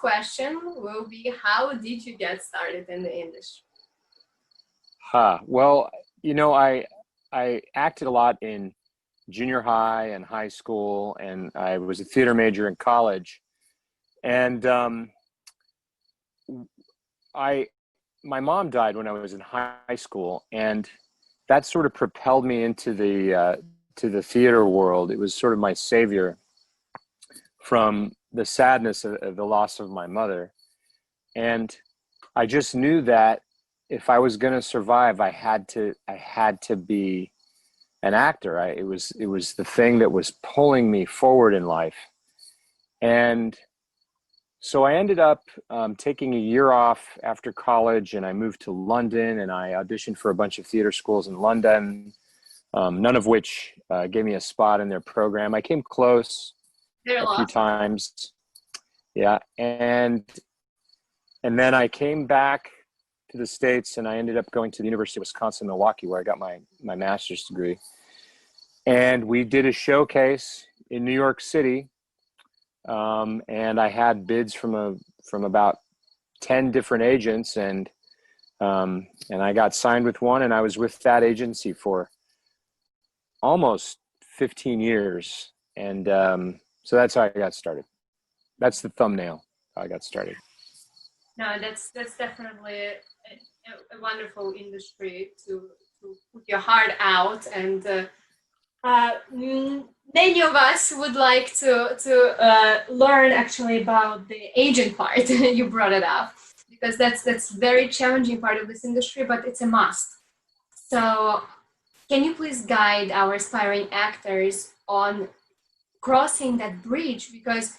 question will be, how did you get started in the industry? Well, I acted a lot in junior high and high school, and I was a theater major in college. And my mom died when I was in high school, and that sort of propelled me into the theater world. It was sort of my savior from the sadness of the loss of my mother. And I just knew that if I was going to survive, I had to be an actor. It was the thing that was pulling me forward in life. And so I ended up taking a year off after college, and I moved to London, and I auditioned for a bunch of theater schools in London, none of which gave me a spot in their program. I came close a few times. Yeah. And then I came back to the States, and I ended up going to the University of Wisconsin-Milwaukee, where I got my master's degree. And we did a showcase in New York City. And I had bids from about 10 different agents, and I got signed with one, and I was with that agency for almost 15 years. And so that's how I got started. That's the thumbnail, how I got started. No, that's definitely a wonderful industry to put your heart out, and many of us would like to learn actually about the agent part. You brought it up because that's very challenging part of this industry, but it's a must. So can you please guide our aspiring actors on crossing that bridge? Because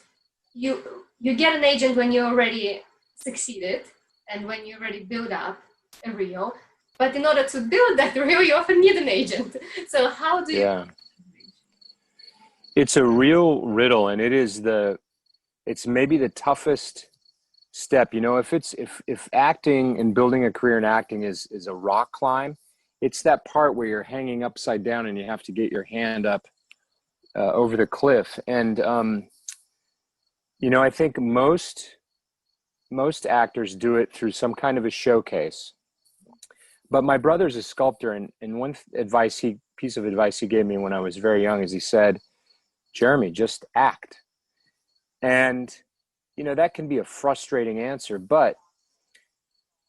you get an agent when you already succeeded and when you already build up a reel, but in order to build that reel, you often need an agent. So how do you? Yeah. It's a real riddle, and it's maybe the toughest step. If acting and building a career in acting is a rock climb, it's that part where you're hanging upside down and you have to get your hand up over the cliff. And I think most actors do it through some kind of a showcase. But my brother's a sculptor, and one piece of advice he gave me when I was very young is he said, "Jeremy, just act." And that can be a frustrating answer, but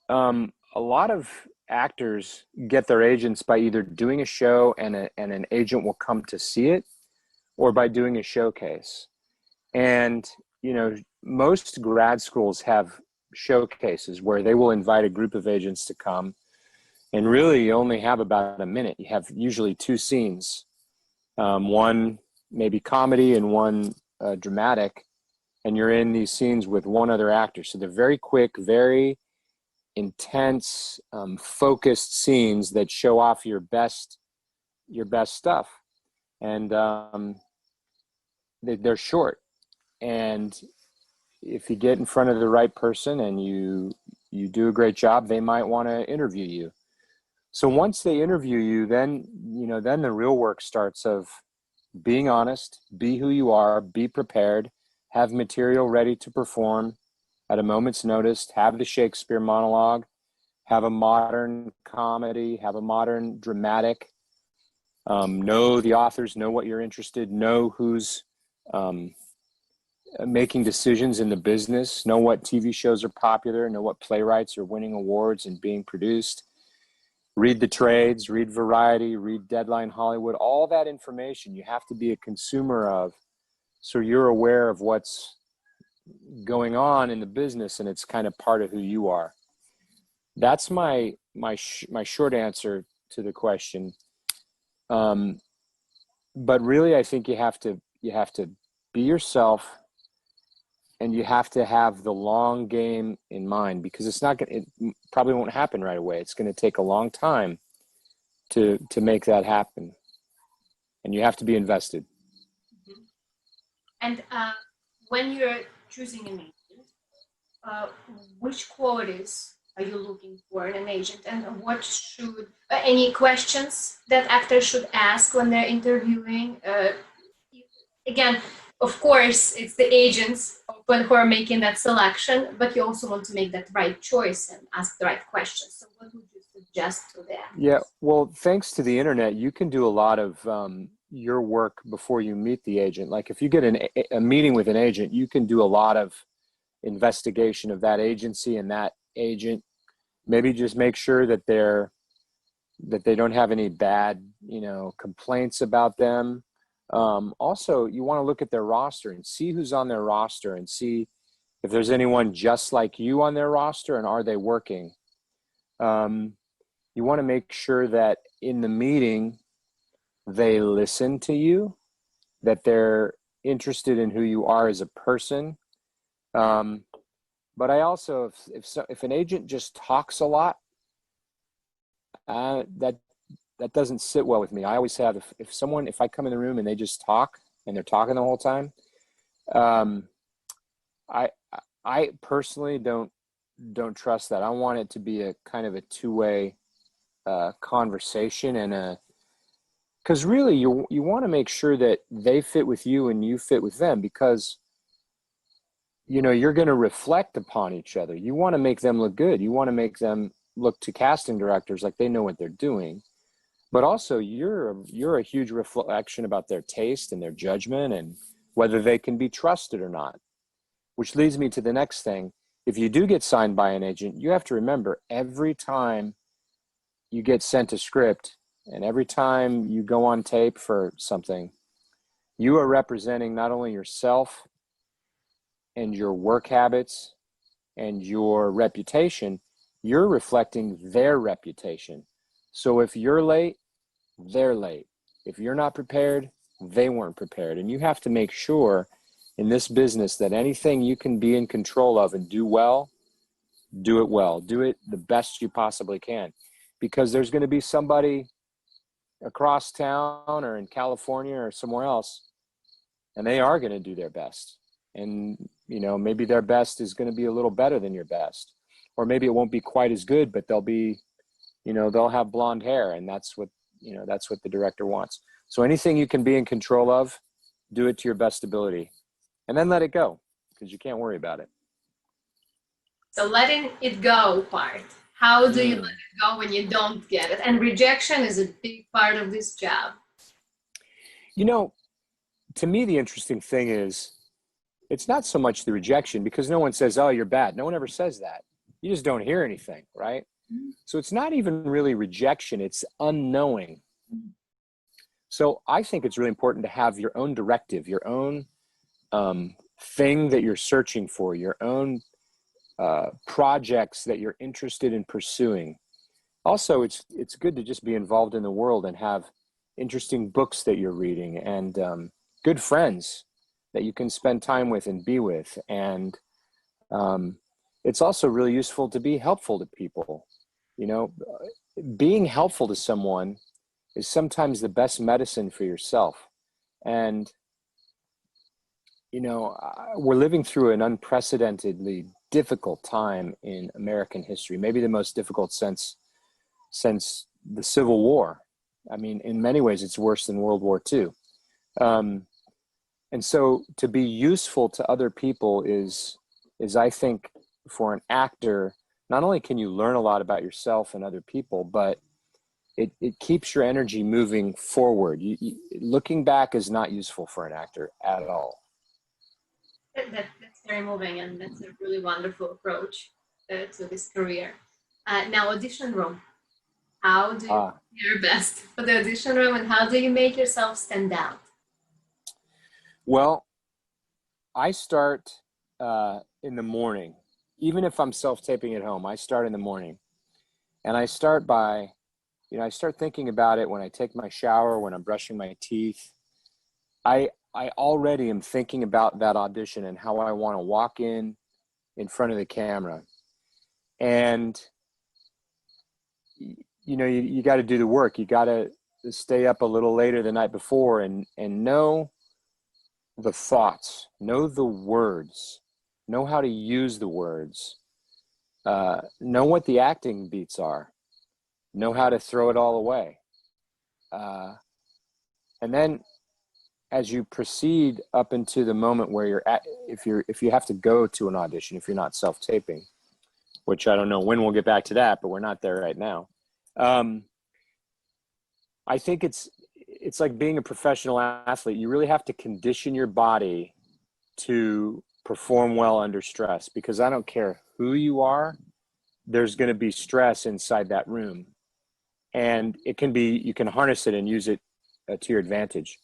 a lot of actors get their agents by either doing a show and an agent will come to see it, or by doing a showcase. And most grad schools have showcases where they will invite a group of agents to come, and really you only have about a minute. You have usually two scenes, one maybe comedy and one dramatic, and you're in these scenes with one other actor. So they're very quick, very intense, focused scenes that show off your best stuff. And they're short. And if you get in front of the right person and you do a great job, they might want to interview you. So once they interview you, then the real work starts of being honest, be who you are, be prepared, have material ready to perform at a moment's notice, have the Shakespeare monologue, have a modern comedy, have a modern dramatic, know the authors, know what you're interested, know who's making decisions in the business, know what TV shows are popular, know what playwrights are winning awards and being produced. Read the trades, read Variety, read Deadline Hollywood, all that information you have to be a consumer of, so you're aware of what's going on in the business and it's kind of part of who you are. That's my short answer to the question. But really, I think you have to be yourself, and you have to have the long game in mind, because it probably won't happen right away. It's going to take a long time to make that happen, and you have to be invested. And when you're choosing an agent, which qualities are you looking for in an agent, and what should any questions that actors should ask when they're interviewing? Again, of course, it's the agents often who are making that selection, but you also want to make that right choice and ask the right questions. So what would you suggest to them? Yeah, well, thanks to the internet, you can do a lot of your work before you meet the agent. Like if you get a meeting with an agent, you can do a lot of investigation of that agency and that agent. Maybe just make sure that they don't have any bad, complaints about them. Also, you want to look at their roster and see who's on their roster and see if there's anyone just like you on their roster and are they working. You want to make sure that in the meeting, they listen to you, that they're interested in who you are as a person. But I also, if an agent just talks a lot, that doesn't sit well with me. I always have, if I come in the room and they just talk and they're talking the whole time, I personally don't trust that. I want it to be a kind of a two-way conversation, and because really you want to make sure that they fit with you and you fit with them, because you're going to reflect upon each other. You want to make them look good. You want to make them look to casting directors like they know what they're doing, but also you're a huge reflection about their taste and their judgment and whether they can be trusted or not. Which leads me to the next thing. If you do get signed by an agent, you have to remember every time you get sent a script and every time you go on tape for something, you are representing not only yourself and your work habits and your reputation, you're reflecting their reputation. So if you're late, they're late. If you're not prepared, they weren't prepared. And you have to make sure in this business that anything you can be in control of and do well, do it well. Do it the best you possibly can. Because there's going to be somebody across town or in California or somewhere else, and they are going to do their best. And, maybe their best is going to be a little better than your best. Or maybe it won't be quite as good, but they'll be, they'll have blonde hair, and that's what the director wants. So anything you can be in control of, do it to your best ability. And then let it go, because you can't worry about it. So letting it go part. How do you let it go when you don't get it? And rejection is a big part of this job. To me, the interesting thing is, it's not so much the rejection, because no one says, oh, you're bad. No one ever says that. You just don't hear anything, right? Mm-hmm. So it's not even really rejection. It's unknowing. Mm-hmm. So I think it's really important to have your own directive, your own thing that you're searching for, your own projects that you're interested in pursuing. Also, it's good to just be involved in the world and have interesting books that you're reading and good friends that you can spend time with and be with. And it's also really useful to be helpful to people. Being helpful to someone is sometimes the best medicine for yourself. And we're living through an unprecedentedly difficult time in American history, maybe the most difficult since the Civil War. I mean, in many ways, it's worse than World War II. And so to be useful to other people is I think, for an actor, not only can you learn a lot about yourself and other people, but it keeps your energy moving forward. Looking back is not useful for an actor at all. That's very moving, and that's a really wonderful approach to this career. Now, audition room. How do you do your best for the audition room, and how do you make yourself stand out? Well, I start in the morning. Even if I'm self-taping at home, I start in the morning. And I start by, I start thinking about it when I take my shower, when I'm brushing my teeth. I already am thinking about that audition and how I want to walk in front of the camera. And, you got to do the work. You got to stay up a little later the night before and know the thoughts, know the words, know how to use the words, know what the acting beats are, know how to throw it all away. And then as you proceed up into the moment where you're at, if you have to go to an audition, if you're not self-taping, which I don't know when we'll get back to that, but we're not there right now. I think it's like being a professional athlete. You really have to condition your body to perform well under stress, because I don't care who you are, there's going to be stress inside that room, and you can harness it and use it to your advantage.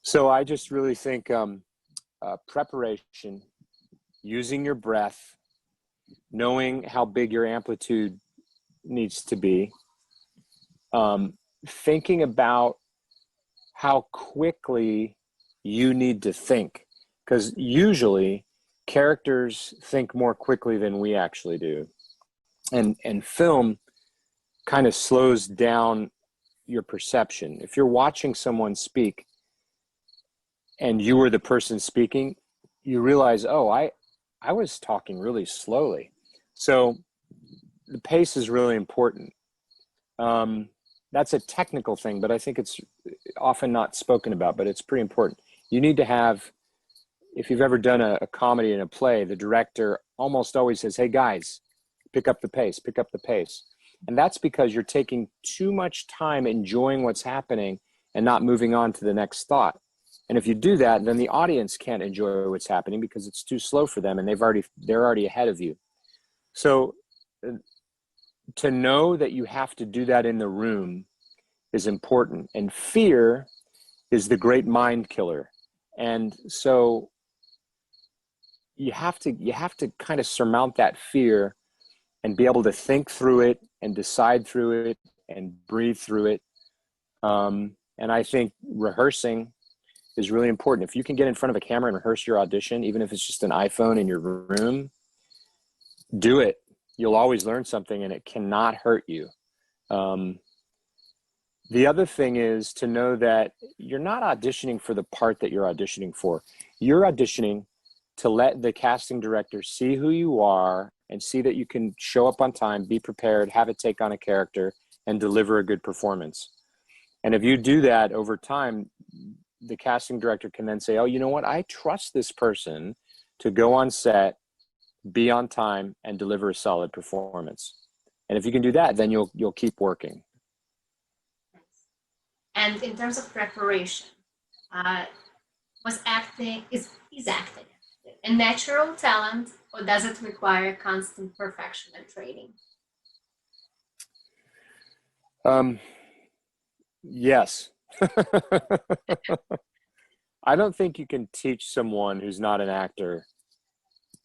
So I just really think preparation, using your breath, knowing how big your amplitude needs to be, thinking about how quickly you need to think, because usually characters think more quickly than we actually do. And film kind of slows down your perception. If you're watching someone speak and you were the person speaking, you realize, oh, I was talking really slowly. So the pace is really important. That's a technical thing, but I think it's often not spoken about, but it's pretty important. You need to have, if you've ever done a comedy in a play, the director almost always says, hey guys, pick up the pace, pick up the pace. And that's because you're taking too much time enjoying what's happening and not moving on to the next thought. And if you do that, then the audience can't enjoy what's happening because it's too slow for them and they're already ahead of you. So to know that you have to do that in the room is important. And fear is the great mind killer. And so you have to kind of surmount that fear and be able to think through it and decide through it and breathe through it. And I think rehearsing is really important. If you can get in front of a camera and rehearse your audition, even if it's just an iPhone in your room, do it. You'll always learn something and it cannot hurt you. The other thing is to know that you're not auditioning for the part that you're auditioning for. You're auditioning to let the casting director see who you are and see that you can show up on time, be prepared, have a take on a character, and deliver a good performance. And if you do that over time, the casting director can then say, oh, you know what? I trust this person to go on set, be on time, and deliver a solid performance. And if you can do that, then you'll keep working. And in terms of preparation, is acting a natural talent, or does it require constant perfection and training? Yes. I don't think you can teach someone who's not an actor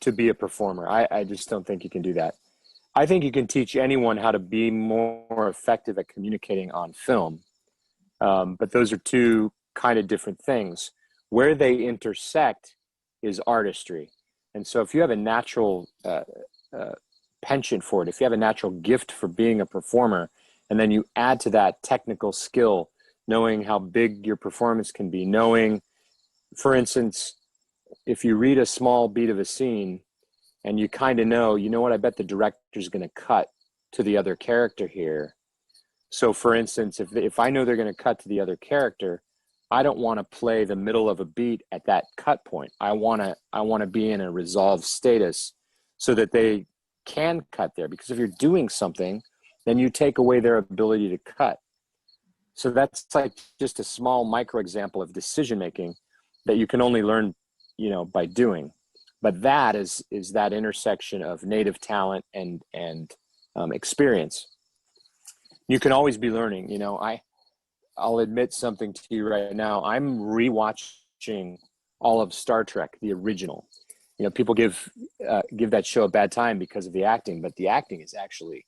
to be a performer. I just don't think you can do that. I think you can teach anyone how to be more effective at communicating on film. But those are two kind of different things. Where they intersect is artistry. And so if you have a natural penchant for it, if you have a natural gift for being a performer, and then you add to that technical skill, knowing how big your performance can be, knowing, for instance, if you read a small beat of a scene and you kind of know, you know what, I bet the director's going to cut to the other character here. So for instance, if I know they're going to cut to the other character, I don't want to play the middle of a beat at that cut point. I want to be in a resolved status so that they can cut there. Because if you're doing something, then you take away their ability to cut. So that's like just a small micro example of decision making that you can only learn, by doing. But that is that intersection of native talent and experience. You can always be learning. I'll admit something to you right now. I'm rewatching all of Star Trek, the original. People give that show a bad time because of the acting, but the acting is actually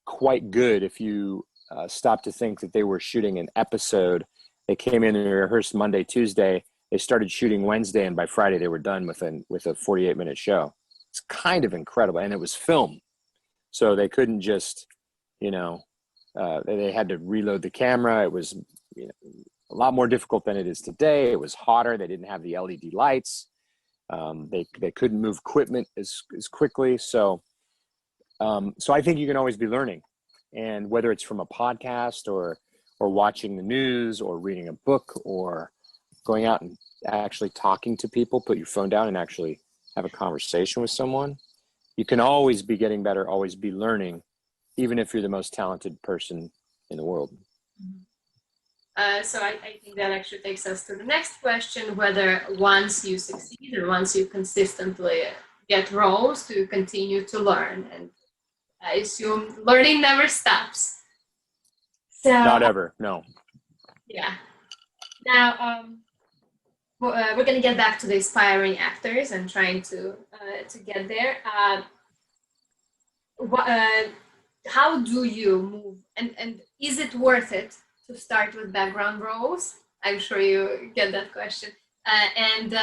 quite good if you stop to think that they were shooting an episode. They came in and rehearsed Monday, Tuesday. They started shooting Wednesday, and by Friday they were done with a 48-minute show. It's kind of incredible, and it was film, so they couldn't just, they had to reload the camera. It was a lot more difficult than it is today. It was hotter. They didn't have the LED lights. They couldn't move equipment as quickly. So I think you can always be learning, and whether it's from a podcast or watching the news or reading a book or going out and actually talking to people, put your phone down and actually have a conversation with someone. You can always be getting better, always be learning, even if you're the most talented person in the world. So I think that actually takes us to the next question, whether once you succeed or once you consistently get roles, to continue to learn. And I assume learning never stops. So Not ever, no. yeah. Now, we're going to get back to the aspiring actors and trying to get there. How do you move, and is it worth it to start with background roles? I'm sure you get that question. And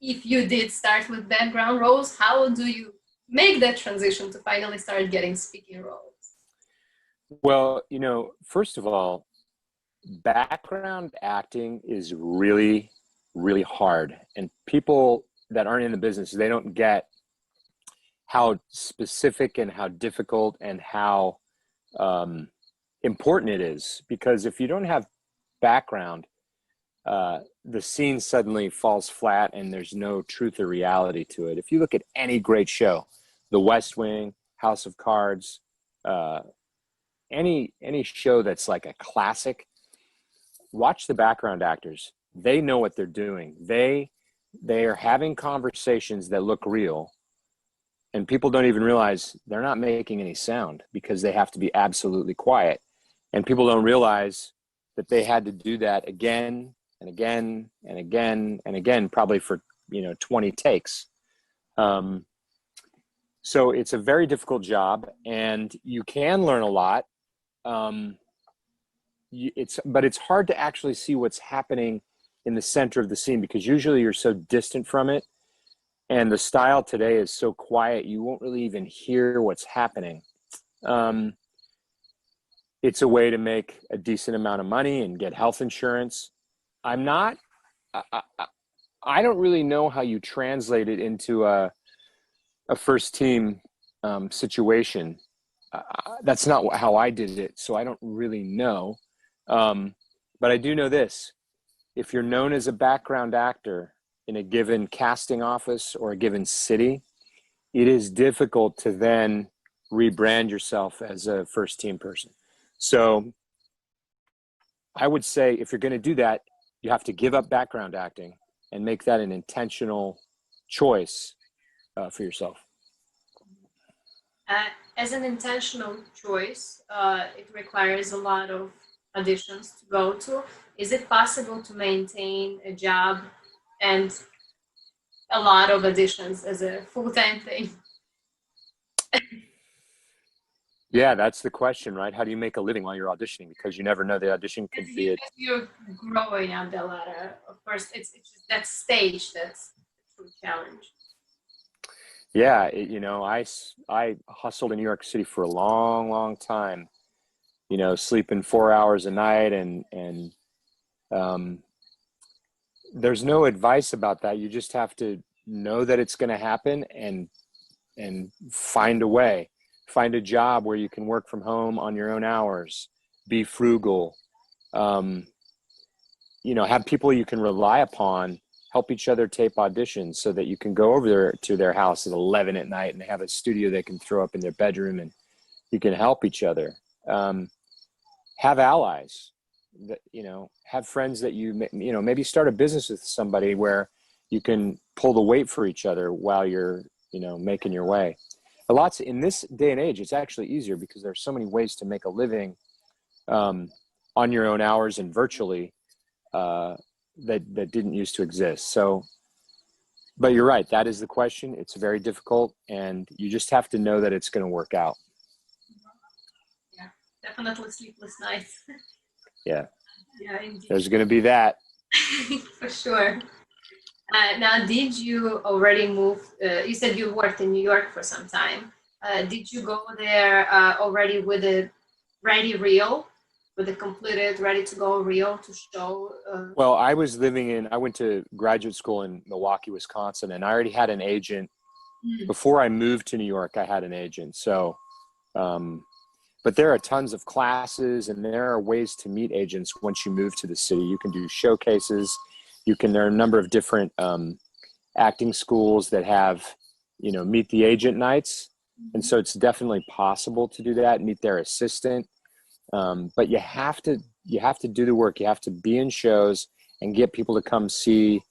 if you did start with background roles, how do you make that transition to finally start getting speaking roles? Well, first of all, background acting is really, really hard. And people that aren't in the business, they don't get how specific and how difficult and how important it is. Because if you don't have background, the scene suddenly falls flat and there's no truth or reality to it. If you look at any great show, The West Wing, House of Cards, any show that's like a classic, watch the background actors. They know what they're doing. They are having conversations that look real, and people don't even realize they're not making any sound because they have to be absolutely quiet. And people don't realize that they had to do that again and again and again and again, probably for 20 takes. So it's a very difficult job, and you can learn a lot. But it's hard to actually see what's happening in the center of the scene, because usually you're so distant from it, and the style today is so quiet, you won't really even hear what's happening. It's a way to make a decent amount of money and get health insurance. I don't really know how you translate it into a first team situation. That's not how I did it, so I don't really know. But I do know this: if you're known as a background actor in a given casting office or a given city, it is difficult to then rebrand yourself as a first team person. So I would say if you're going to do that, you have to give up background acting and make that an intentional choice for yourself. As an intentional choice, it requires a lot of auditions to go to. Is it possible to maintain a job and a lot of auditions as a full-time thing? Yeah, that's the question, right? How do you make a living while you're auditioning? Because you never know, the audition could be it. You're growing up the ladder. Of course, it's just that stage that's the true challenge. Yeah, I hustled in New York City for a long, long time. Sleeping 4 hours a night, and there's no advice about that. You just have to know that it's going to happen and find a way. Find a job where you can work from home on your own hours. Be frugal. Have people you can rely upon help each other tape auditions so that you can go over there to their house at 11 at night and they have a studio they can throw up in their bedroom, and you can help each other. Have allies, have friends that maybe start a business with somebody where you can pull the weight for each other while you're, making your way. In this day and age, it's actually easier because there's so many ways to make a living on your own hours and virtually that didn't used to exist. So, but you're right. That is the question. It's very difficult, and you just have to know that it's going to work out. Yeah, definitely sleepless nights. Yeah. Yeah, indeed. There's going to be that. For sure. Now, did you already move? You said you worked in New York for some time. Did you go there already with a ready reel, with a completed, ready-to-go reel to show? Well, I went to graduate school in Milwaukee, Wisconsin, and I already had an agent. Before I moved to New York, I had an agent. So But there are tons of classes, and there are ways to meet agents once you move to the city. You can do showcases. There are a number of different acting schools that have, meet the agent nights. And so it's definitely possible to do that, meet their assistant. But you have to do the work. You have to be in shows and get people to come see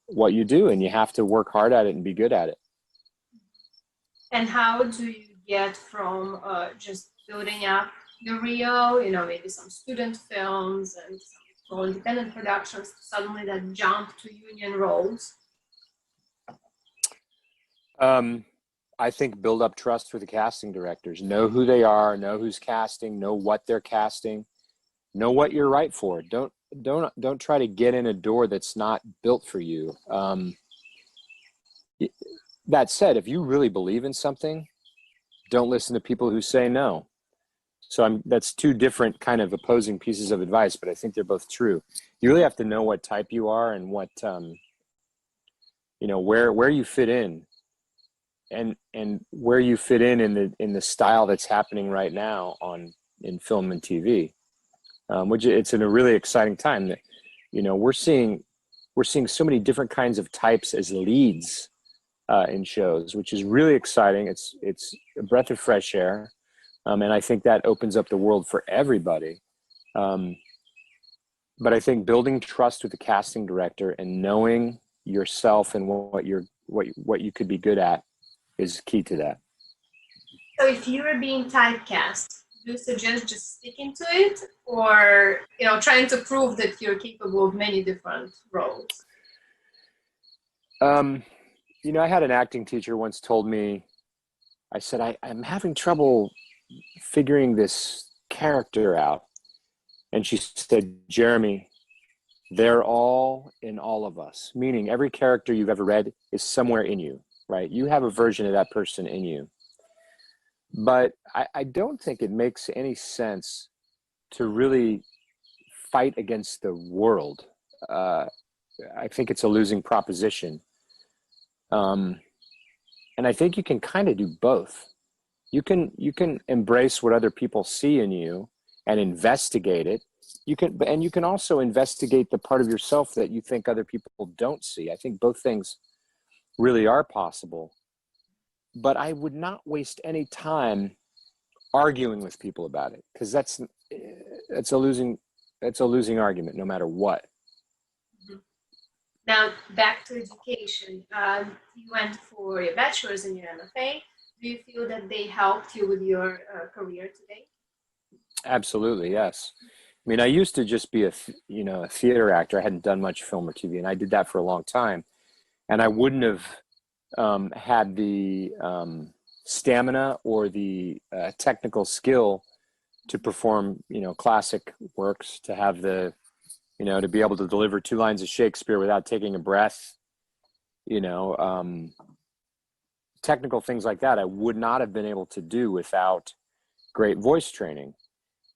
what you do, and you have to work hard at it and be good at it. And how do you get from just building up your reel, maybe some student films and some small independent productions, to suddenly that jump to union roles? I think build up trust with the casting directors. Know who they are, know who's casting, know what they're casting, know what you're right for. Don't try to get in a door that's not built for you. That said, if you really believe in something, don't listen to people who say no. So that's two different kind of opposing pieces of advice, but I think they're both true. You really have to know what type you are and what, where you fit in, and where you fit in the style that's happening right now in film and TV, which it's in a really exciting time that, we're seeing so many different kinds of types as leads in shows, which is really exciting. It's a breath of fresh air. And I think that opens up the world for everybody. But I think building trust with the casting director and knowing yourself and what you could be good at is key to that. So if you are being typecast, do you suggest just sticking to it, or trying to prove that you're capable of many different roles? I had an acting teacher once told me, I said, I'm having trouble figuring this character out. And she said, Jeremy, they're all in all of us, meaning every character you've ever read is somewhere in you, right? You have a version of that person in you. But I don't think it makes any sense to really fight against the world. I think it's a losing proposition. And I think you can kind of do both. You can embrace what other people see in you and investigate it. You can also investigate the part of yourself that you think other people don't see. I think both things really are possible. But I would not waste any time arguing with people about it, because that's a losing argument no matter what. Now back to education. You went for your bachelor's and your MFA. Do you feel that they helped you with your career today? Absolutely, yes. I mean, I used to just be a theater actor. I hadn't done much film or TV, and I did that for a long time. And I wouldn't have had the stamina or the technical skill to perform, classic works, to have the, to be able to deliver 2 lines of Shakespeare without taking a breath, technical things like that I would not have been able to do without great voice training.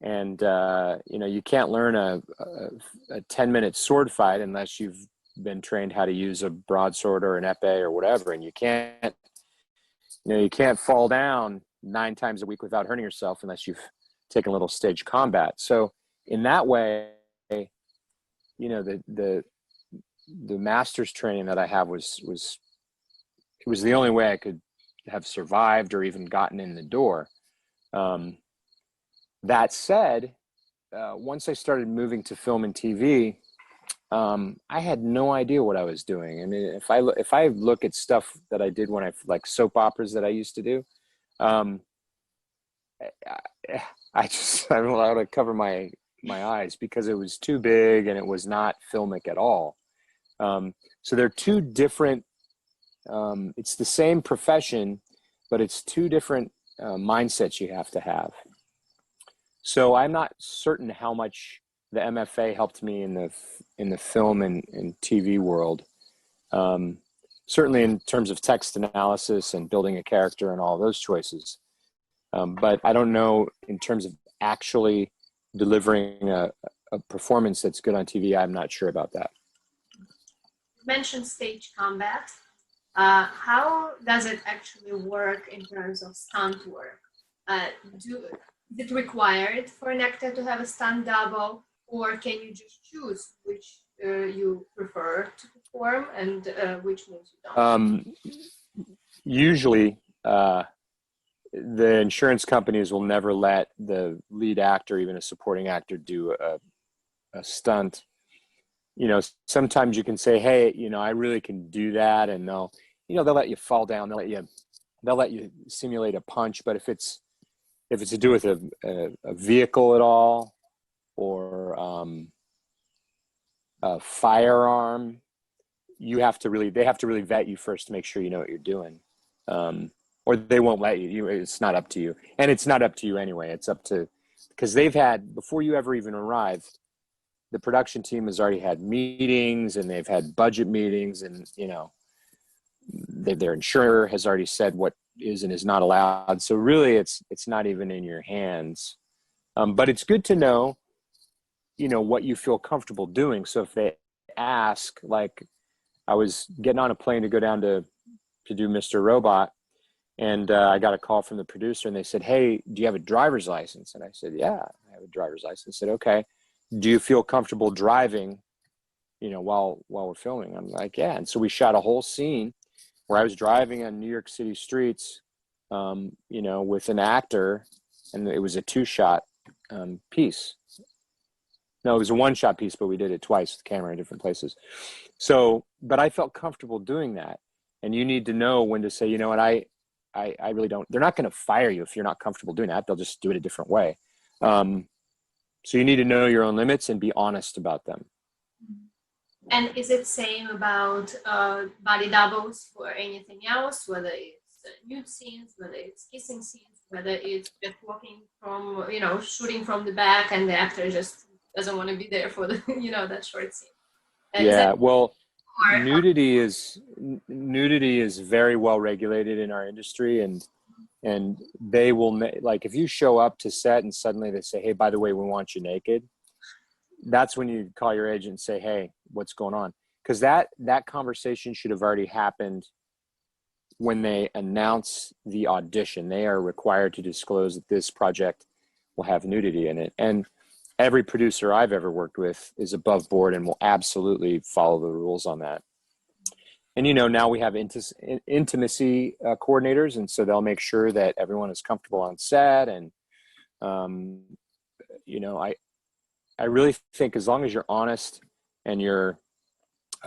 And, you can't learn a 10-minute sword fight unless you've been trained how to use a broadsword or an epee or whatever. And you can't fall down 9 times a week without hurting yourself unless you've taken a little stage combat. So in that way, the master's training that I have was the only way I could have survived or even gotten in the door. That said, once I started moving to film and TV, I had no idea what I was doing. I mean, if I look at stuff that I did when like soap operas that I used to do, I don't know how to cover my eyes because it was too big and it was not filmic at all. So they're two different, it's the same profession, but it's two different mindsets you have to have. So I'm not certain how much the MFA helped me in the film and TV world. Certainly in terms of text analysis and building a character and all those choices. But I don't know in terms of actually delivering a performance that's good on TV. I'm not sure about that. You mentioned stage combat. How does it actually work in terms of stunt work? is it required for an actor to have a stunt double, or can you just choose which you prefer to perform and which ones you don't? Usually, the insurance companies will never let the lead actor, even a supporting actor, do a stunt. You know, sometimes you can say, hey, you know, I really can do that, and they'll let you fall down, they'll let you simulate a punch. But if it's to do with a vehicle at all, or a firearm, they have to really vet you first to make sure you know what you're doing. Or they won't let you. It's not up to you. And it's not up to you anyway. It's up to, because they've had, before you ever even arrive, the production team has already had meetings, and they've had budget meetings, and, you know, their insurer has already said what is and is not allowed. So really it's not even in your hands. But it's good to know, you know, what you feel comfortable doing. So if they ask, like, I was getting on a plane to go down to do Mr. Robot, and I got a call from the producer, and they said, hey, do you have a driver's license? And I said, yeah, I have a driver's license. I said, okay, do you feel comfortable driving, you know, while we're filming? I'm like, yeah. And so we shot a whole scene where I was driving on New York City streets, you know, with an actor, and it was a 2-shot piece. No, it was a 1-shot piece, but we did it twice with the camera in different places. So, but I felt comfortable doing that. And you need to know when to say, you know what, I really don't, they're not going to fire you if you're not comfortable doing that. They'll just do it a different way. So you need to know your own limits and be honest about them. And is it same about body doubles for anything else, whether it's nude scenes, whether it's kissing scenes, whether it's just walking from, you know, shooting from the back and the actor just doesn't want to be there for the, you know, that short scene? Yeah, well, nudity is very well regulated in our industry, and they will, like, if you show up to set and suddenly they say, hey, by the way, we want you naked, that's when you call your agent and say, hey, what's going on? Because that conversation should have already happened when they announce the audition. They are required to disclose that this project will have nudity in it. And every producer I've ever worked with is above board and will absolutely follow the rules on that. And, you know, now we have intimacy coordinators, and so they'll make sure that everyone is comfortable on set. And, you know, I really think as long as you're honest and you're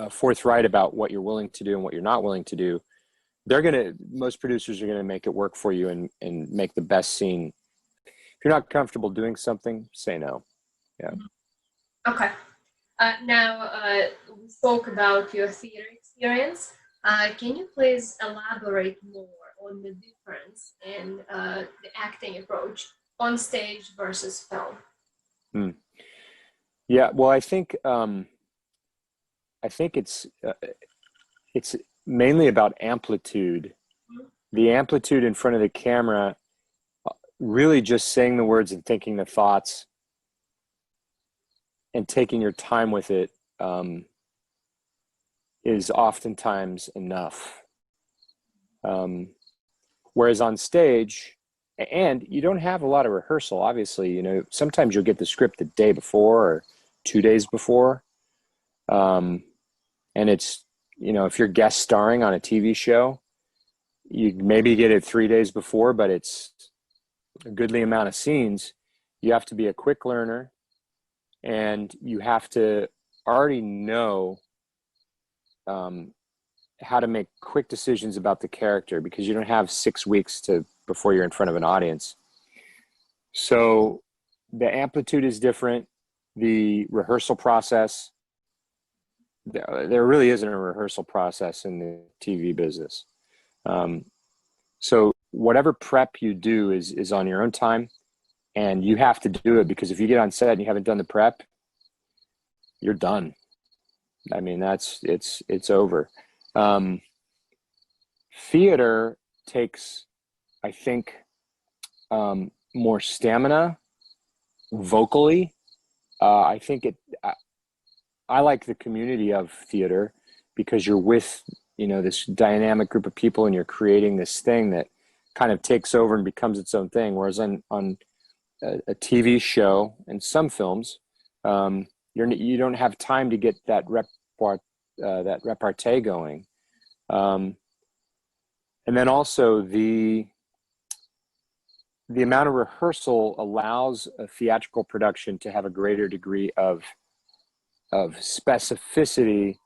forthright about what you're willing to do and what you're not willing to do, most producers are going to make it work for you and make the best scene. If you're not comfortable doing something, say no. Yeah. Okay. Now, we spoke about your theater experience. Can you please elaborate more on the difference in the acting approach on stage versus film? Yeah, well, I think it's mainly about amplitude. The amplitude in front of the camera, really just saying the words and thinking the thoughts and taking your time with it is oftentimes enough. Whereas on stage, and you don't have a lot of rehearsal, obviously, you know, sometimes you'll get the script the day before or 2 days before. And it's, you know, if you're guest starring on a TV show, you maybe get it 3 days before, but it's a goodly amount of scenes. You have to be a quick learner, and you have to already know how to make quick decisions about the character, because you don't have 6 weeks before you're in front of an audience. So the amplitude is different. The rehearsal process, there really isn't a rehearsal process in the TV business. So whatever prep you do is on your own time, and you have to do it, because if you get on set and you haven't done the prep, you're done. I mean, it's over. Theater takes, I think, more stamina vocally. I think I like the community of theater, because you're with, you know, this dynamic group of people, and you're creating this thing that kind of takes over and becomes its own thing. Whereas on a TV show and some films, you don't have time to get that repartee going. And then also the amount of rehearsal allows a theatrical production to have a greater degree of specificity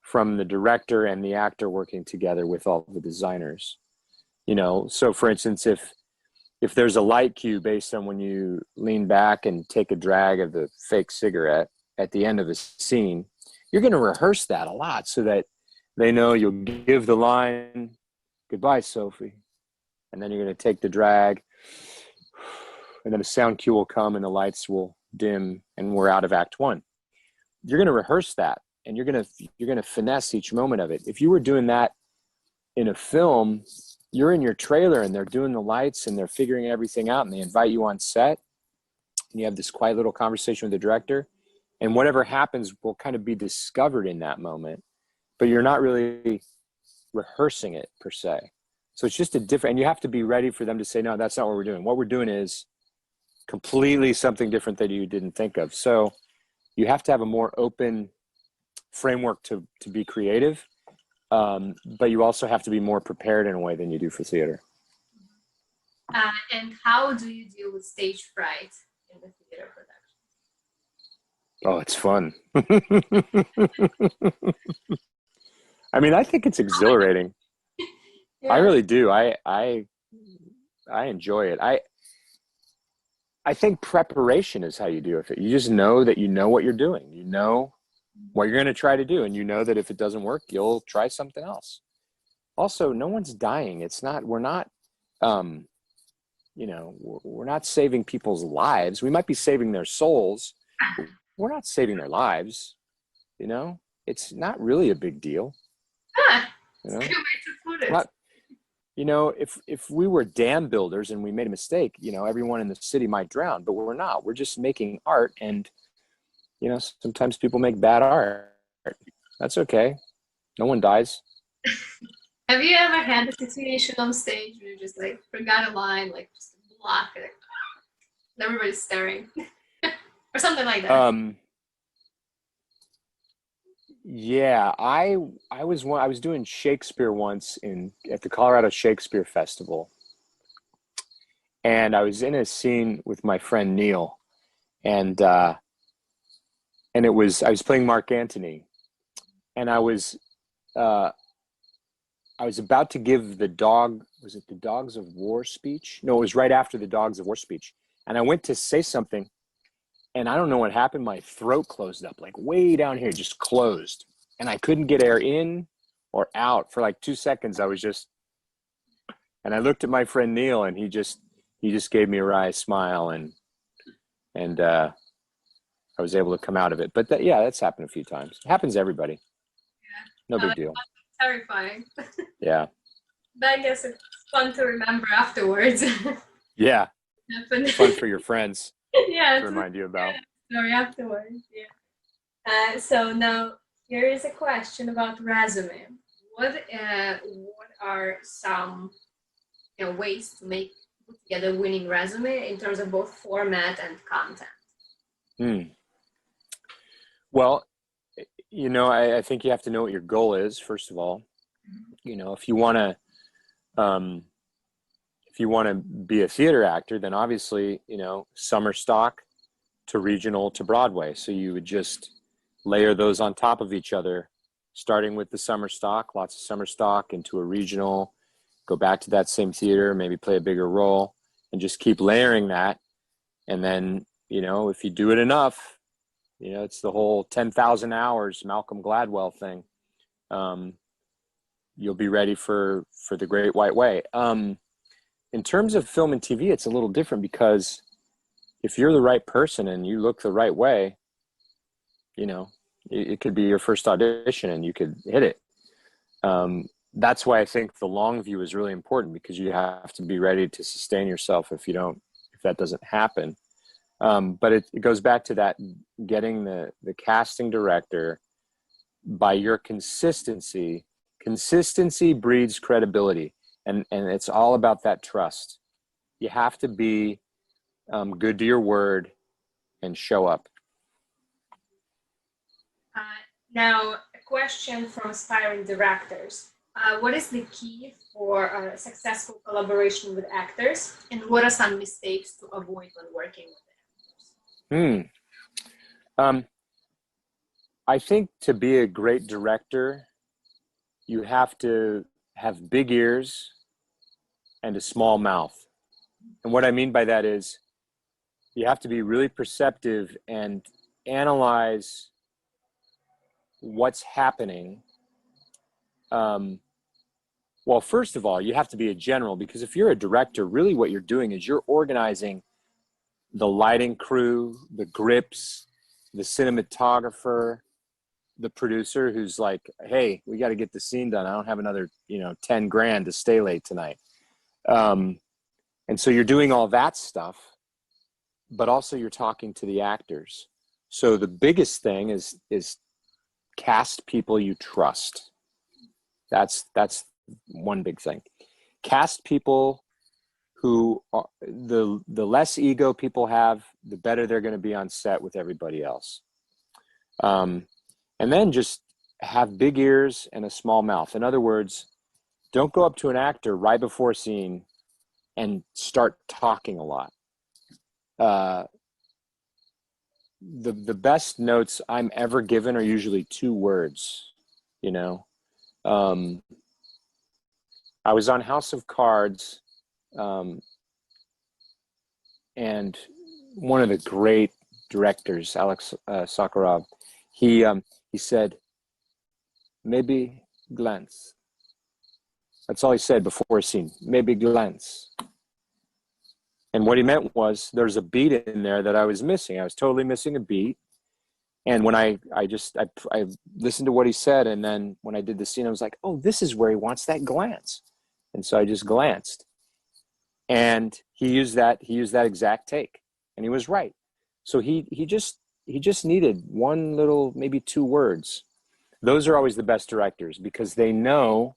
from the director and the actor working together with all the designers. You know, so for instance, if there's a light cue based on when you lean back and take a drag of the fake cigarette at the end of a scene, you're going to rehearse that a lot so that they know you'll give the line, "Goodbye, Sophie," and then you're going to take the drag, and then a sound cue will come and the lights will dim and we're out of act one. You're going to rehearse that, and you're going to finesse each moment of it. If you were doing that in a film, you're in your trailer and they're doing the lights and they're figuring everything out and they invite you on set and you have this quiet little conversation with the director, and whatever happens will kind of be discovered in that moment, but you're not really rehearsing it per se. So it's just a different, and you have to be ready for them to say, no, that's not what we're doing. What we're doing is completely something different that you didn't think of. So you have to have a more open framework to be creative. But you also have to be more prepared in a way than you do for theater. And how do you deal with stage fright in the theater production? Oh, it's fun. I mean, I think it's exhilarating. Yeah. I really do. I enjoy it. I think preparation is how you do it. You just know that you know what you're doing. You know what you're going to try to do, and you know that if it doesn't work, you'll try something else. Also, no one's dying. We're not saving people's lives. We might be saving their souls. We're not saving their lives. You know, it's not really a big deal. You know? That's a good way to put it. You know, if we were dam builders and we made a mistake, you know, everyone in the city might drown, but we're not. We're just making art, and you know, sometimes people make bad art. That's okay. No one dies. Have you ever had a situation on stage where you just like forgot a line, like just block it, and everybody's staring, or something like that? Yeah, I was doing Shakespeare once at the Colorado Shakespeare Festival, and I was in a scene with my friend Neil, and I was playing Mark Antony, and I was about to give the Dogs of War speech? No, it was right after the Dogs of War speech, and I went to say something. And I don't know what happened. My throat closed up, like way down here, just closed. And I couldn't get air in or out for like 2 seconds. And I looked at my friend Neil, and he just gave me a wry smile, and I was able to come out of it. But that's happened a few times. It happens to everybody. No big deal. Terrifying. Yeah. But I guess it's fun to remember afterwards. Yeah. It's fun for your friends. Yeah, to remind you about. Story afterwards. Yeah. So now here is a question about resume. What are some ways to put together a winning resume in terms of both format and content? Well, you know, I think you have to know what your goal is first of all. You know, if you want to be a theater actor, then obviously, you know, summer stock to regional to Broadway. So you would just layer those on top of each other, starting with the summer stock, lots of summer stock, into a regional, go back to that same theater, maybe play a bigger role, and just keep layering that. And then, you know, if you do it enough, you know, it's the whole 10,000 hours Malcolm Gladwell thing. You'll be ready for the Great White Way. In terms of film and TV, it's a little different, because if you're the right person and you look the right way, you know, it could be your first audition and you could hit it. That's why I think the long view is really important, because you have to be ready to sustain yourself if that doesn't happen. But it goes back to that, getting the casting director by your consistency. Consistency breeds credibility. And it's all about that trust. You have to be good to your word, and show up. Now, a question from aspiring directors. What is the key for a successful collaboration with actors, and what are some mistakes to avoid when working with actors? I think to be a great director, you have to have big ears and a small mouth. And what I mean by that is you have to be really perceptive and analyze what's happening. Well, first of all, you have to be a general, because if you're a director, really what you're doing is you're organizing the lighting crew, the grips, the cinematographer, the producer who's like, hey, we got to get the scene done. I don't have another, 10 grand to stay late tonight. And so you're doing all that stuff, but also you're talking to the actors. So the biggest thing is cast people you trust. That's one big thing. Cast people who are, the less ego people have, the better they're going to be on set with everybody else. And then just have big ears and a small mouth. In other words, don't go up to an actor right before a scene and start talking a lot. The best notes I'm ever given are usually 2 words, I was on House of Cards, and one of the great directors, Alex Sakharov, he said, maybe glance. That's all he said before a scene, maybe glance. And what he meant was there's a beat in there that I was missing. I was totally missing a beat. And when I listened to what he said, and then when I did the scene, I was like, oh, this is where he wants that glance. And so I just glanced. And he used that exact take. And he was right. So he just needed one little, maybe 2 words. Those are always the best directors, because they know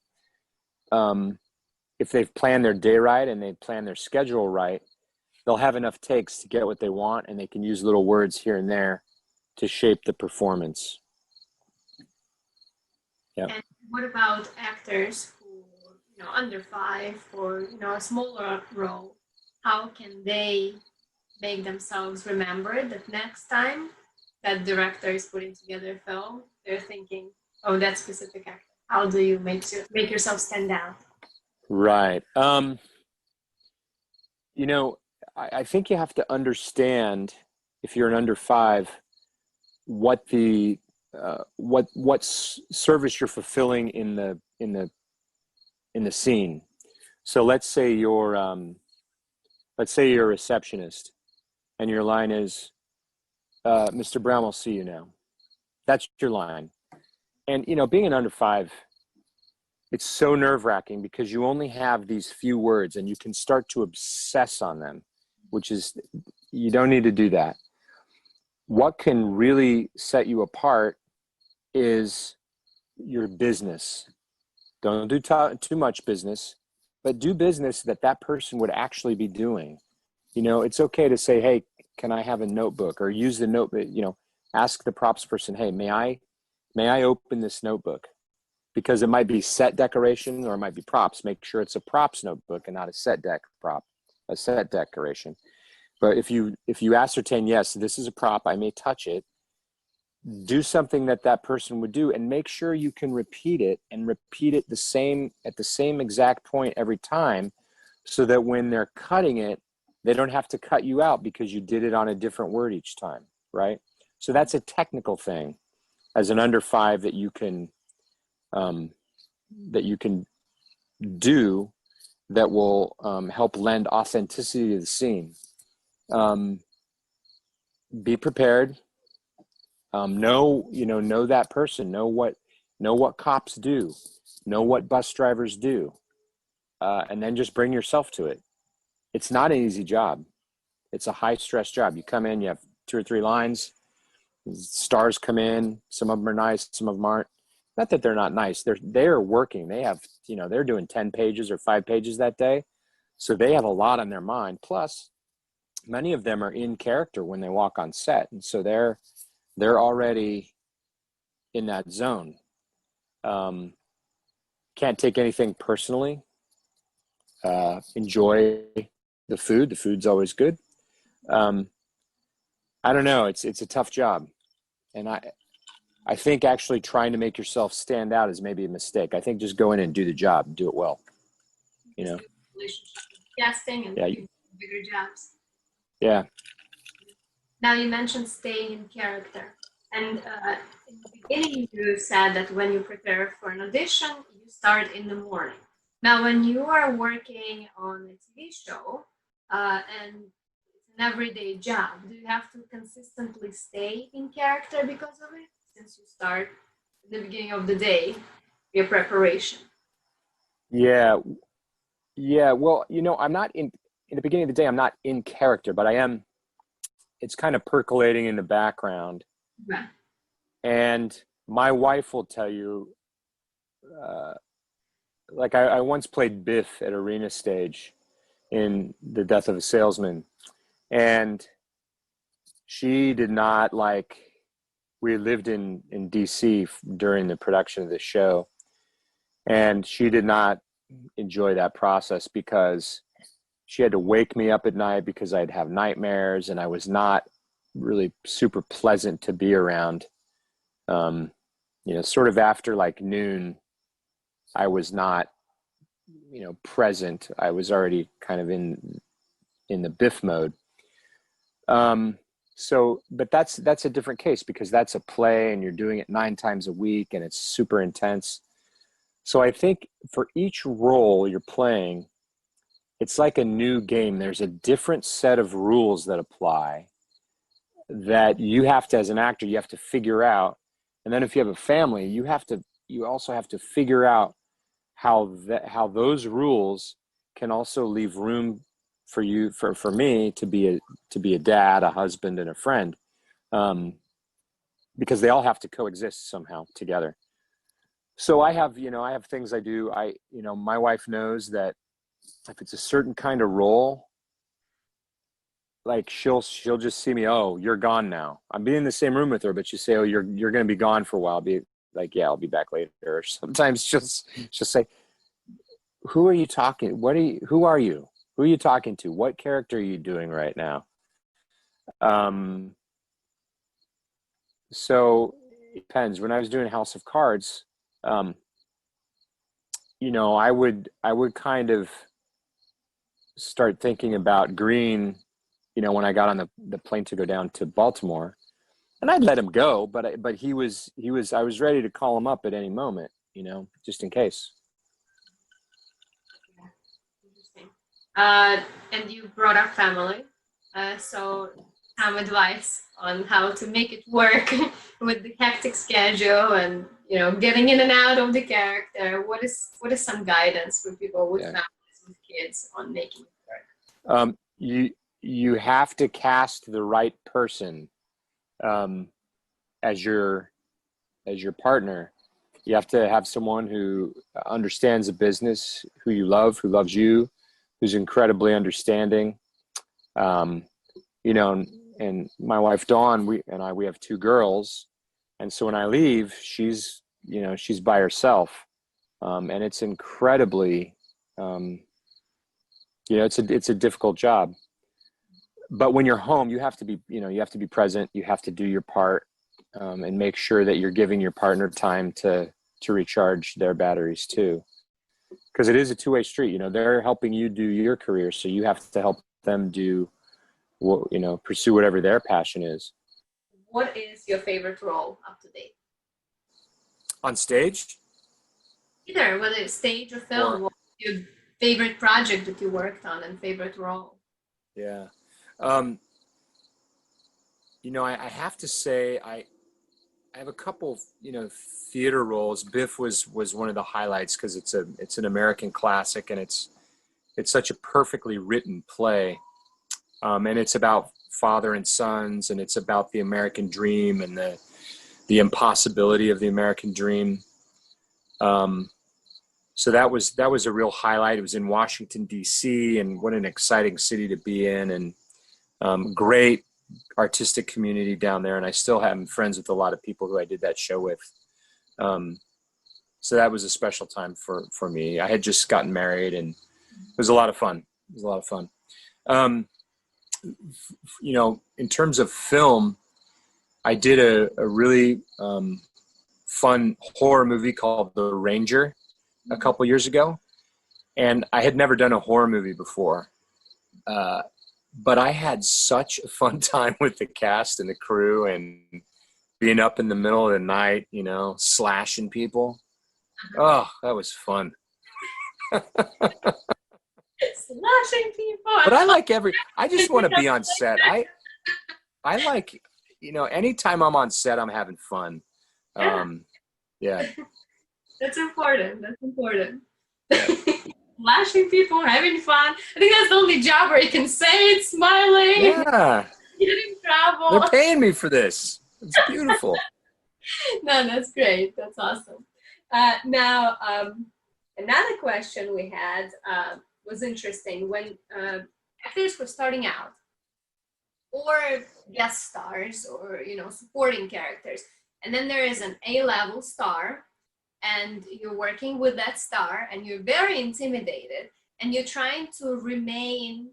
if they've planned their day right and they plan their schedule right, they'll have enough takes to get what they want, and they can use little words here and there to shape the performance. Yeah. And what about actors who, under 5 or, a smaller role? How can they make themselves remember that next time that director is putting together a film, they're thinking, oh, that specific actor? How do you make yourself stand out? Right. I think you have to understand, if you're an under 5, what the what service you're fulfilling in the scene. So let's say you're a receptionist, and your line is, Mr. Brown will see you now. That's your line. And being an under 5, it's so nerve-wracking, because you only have these few words, and you can start to obsess on them, which is, you don't need to do that. What can really set you apart is your business. Don't do too much business, but do business that person would actually be doing. It's okay to say, hey, can I have a notebook? Or use the notebook, ask the props person, hey, may I open this notebook? Because it might be set decoration, or it might be props. Make sure it's a props notebook and not a set decoration. But if you ascertain, yes, this is a prop, I may touch it, do something that person would do, and make sure you can repeat it at the same exact point every time, so that when they're cutting it, they don't have to cut you out because you did it on a different word each time, right? So that's a technical thing as an under 5 that you can do that will help lend authenticity to the scene. Be prepared. Know that person. Know what cops do. Know what bus drivers do, and then just bring yourself to it. It's not an easy job. It's a high stress job. You come in, you have 2 or 3 lines. Stars come in. Some of them are nice. Some of them aren't. Not that they're not nice. They're working. They have, they're doing 10 pages or 5 pages that day. So they have a lot on their mind. Plus, many of them are in character when they walk on set. And so they're already in that zone. Can't take anything personally. Enjoy the food. The food's always good. I don't know. It's a tough job. And I think actually trying to make yourself stand out is maybe a mistake. I think just go in and do the job and do it well. You know? Relationship with casting and bigger jobs. Yeah. Now you mentioned staying in character. And in the beginning, you said that when you prepare for an audition, you start in the morning. Now, when you are working on a TV show and it's an everyday job, do you have to consistently stay in character because of it? Since you start at the beginning of the day, your preparation. Yeah. Yeah. Well, I'm not in the beginning of the day, I'm not in character, but I am, it's kind of percolating in the background. Right. And my wife will tell you, like I once played Biff at Arena Stage in The Death of a Salesman. And she did not like, we lived in DC during the production of the show. And she did not enjoy that process because she had to wake me up at night because I'd have nightmares and I was not really super pleasant to be around. Sort of after like noon, I was not, present. I was already kind of in the Biff mode. But that's a different case because that's a play and you're doing it 9 times a week and it's super intense. So I think for each role you're playing, it's like a new game. There's a different set of rules that apply that you have to, as an actor, you have to figure out. And then if you have a family, you also have to figure out how those rules can also leave room for me to be a dad, a husband, and a friend, because they all have to coexist somehow together. So I have things I do. My wife knows that if it's a certain kind of role, like she'll just see me, oh, you're gone now. I'm being in the same room with her, but she say, oh, you're going to be gone for a while. I'll be like, yeah, I'll be back later. Or sometimes she'll say, who are you talking? Who are you? Who are you talking to? What character are you doing right now? So it depends. When I was doing House of Cards, I would kind of start thinking about Green, when I got on the plane to go down to Baltimore, and I'd let him go, but I was ready to call him up at any moment, just in case. Interesting. And you brought up family, so some advice on how to make it work with the hectic schedule and getting in and out of the character. What is some guidance for people with families, with kids, on making it work? You have to cast the right person as your partner. You have to have someone who understands the business, who you love, who loves you, who's incredibly understanding. And my wife Dawn, we have 2 girls, and so when I leave, she's by herself, and it's incredibly, it's a difficult job. But when you're home, you have to be present. You have to do your part, and make sure that you're giving your partner time to recharge their batteries too, because it is a 2-way street. They're helping you do your career, so you have to help them do pursue whatever their passion is. What is your favorite role up to date? On stage? Either, whether it's stage or film. What's your favorite project that you worked on and favorite role? Yeah. I have to say I have a couple, theater roles. Biff was one of the highlights because it's an American classic and it's such a perfectly written play. And it's about father and sons, and it's about the American dream and the impossibility of the American dream. So that was a real highlight. It was in Washington, D.C., and what an exciting city to be in. And Great artistic community down there, and I still am friends with a lot of people who I did that show with. So that was a special time for me. I had just gotten married, and it was a lot of fun. It was a lot of fun. You know, in terms of film, I did a really fun horror movie called The Ranger a couple years ago, and I had never done a horror movie before. But I had such a fun time with the cast and the crew, and being up in the middle of the night, you know, slashing people. Oh, that was fun. Slashing people. But I just want to be on set. I like, you know, anytime I'm on set, I'm having fun. Yeah. That's important. That's important. Yeah. Slashing people, having fun. I think that's the only job where you can say it, smiling. Yeah. Getting trouble. They're paying me for this. It's beautiful. No, that's great. That's awesome. Now, another question we had was interesting when actors were starting out, or guest stars, or supporting characters, and then there is an A-level star, and you're working with that star, and you're very intimidated, and you're trying to remain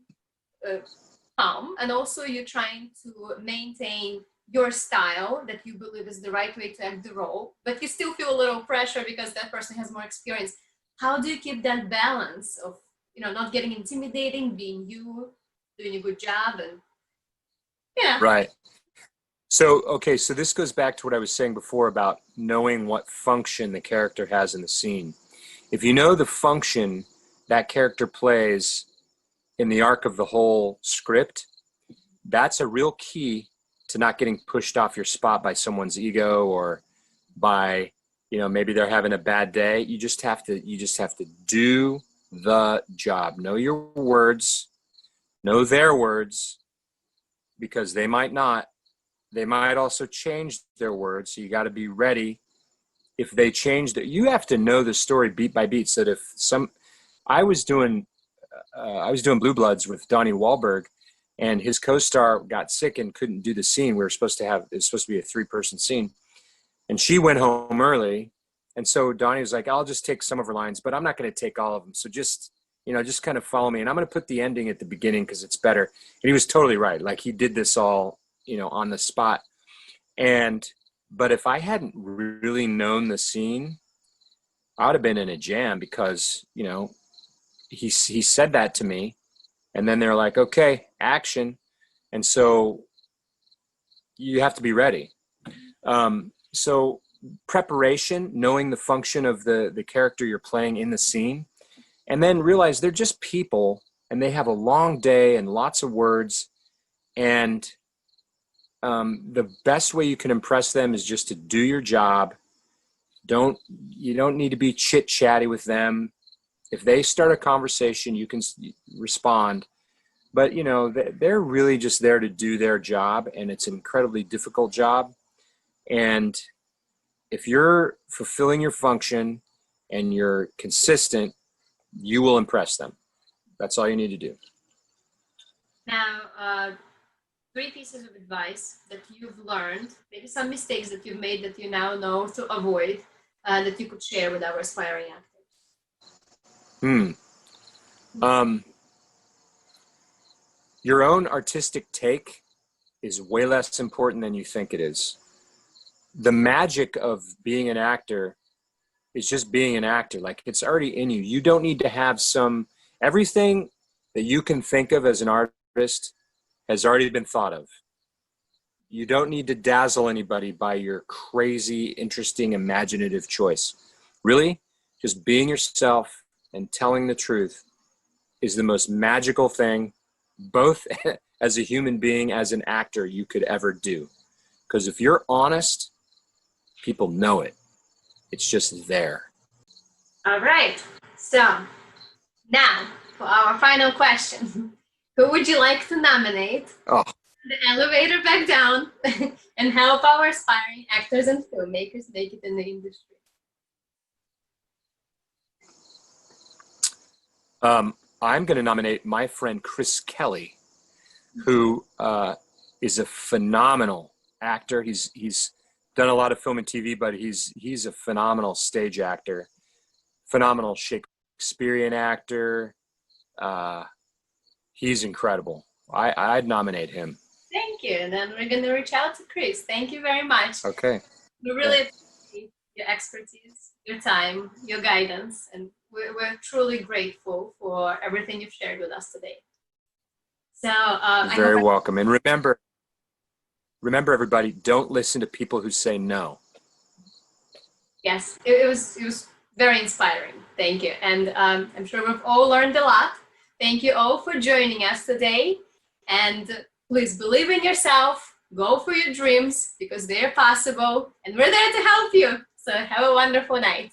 calm, and also you're trying to maintain your style that you believe is the right way to act the role, but you still feel a little pressure because that person has more experience. How do you keep that balance of, not getting intimidating, being you, doing a good job, and yeah. Right. So, okay, so this goes back to what I was saying before about knowing what function the character has in the scene. If you know the function that character plays in the arc of the whole script, that's a real key to not getting pushed off your spot by someone's ego, or by, maybe they're having a bad day. You just have to do the job. Know your words, know their words, because they might not. They might also change their words. So you got to be ready. If they change you have to know the story beat by beat. So that if I was doing Blue Bloods with Donnie Wahlberg, and his co-star got sick and couldn't do the scene. It was supposed to be a 3-person scene, and she went home early. And so Donnie was like, I'll just take some of her lines, but I'm not going to take all of them. So just kind of follow me. And I'm going to put the ending at the beginning because it's better. And he was totally right. Like, he did this all, on the spot. But if I hadn't really known the scene, I would have been in a jam, because, he said that to me, and then they're like, okay, action. And so you have to be ready. So preparation, knowing the function of the character you're playing in the scene, and then realize they're just people, and they have a long day and lots of words. And the best way you can impress them is just to do your job. You don't need to be chit-chatty with them. If they start a conversation, you can respond. But, they're really just there to do their job, and it's an incredibly difficult job. And if you're fulfilling your function and you're consistent, you will impress them. That's all you need to do. Now, 3 pieces of advice that you've learned, maybe some mistakes that you've made that you now know to avoid, that you could share with our aspiring actors. Your own artistic take is way less important than you think it is. The magic of being an actor is just being an actor. Like, it's already in you. You don't need to have everything that you can think of as an artist has already been thought of. You don't need to dazzle anybody by your crazy, interesting, imaginative choice. Really, just being yourself and telling the truth is the most magical thing, both as a human being, as an actor, you could ever do. Because if you're honest, people know it. It's just there. All right. So now for our final question. Who would you like to nominate? Oh. The elevator back down and help our aspiring actors and filmmakers make it in the industry. I'm going to nominate my friend Chris Kelly. who is a phenomenal actor. He's done a lot of film and TV, but he's a phenomenal stage actor, phenomenal Shakespearean actor. He's incredible. I'd nominate him. Thank you. And then we're going to reach out to Chris. Thank you very much. Okay. We really appreciate your expertise, your time, your guidance, and we're truly grateful for everything you've shared with us today. So You're very welcome. And remember everybody, don't listen to people who say no. Yes, it was very inspiring. Thank you. And I'm sure we've all learned a lot. Thank you all for joining us today. And please believe in yourself. Go for your dreams because they're possible. And we're there to help you. So have a wonderful night.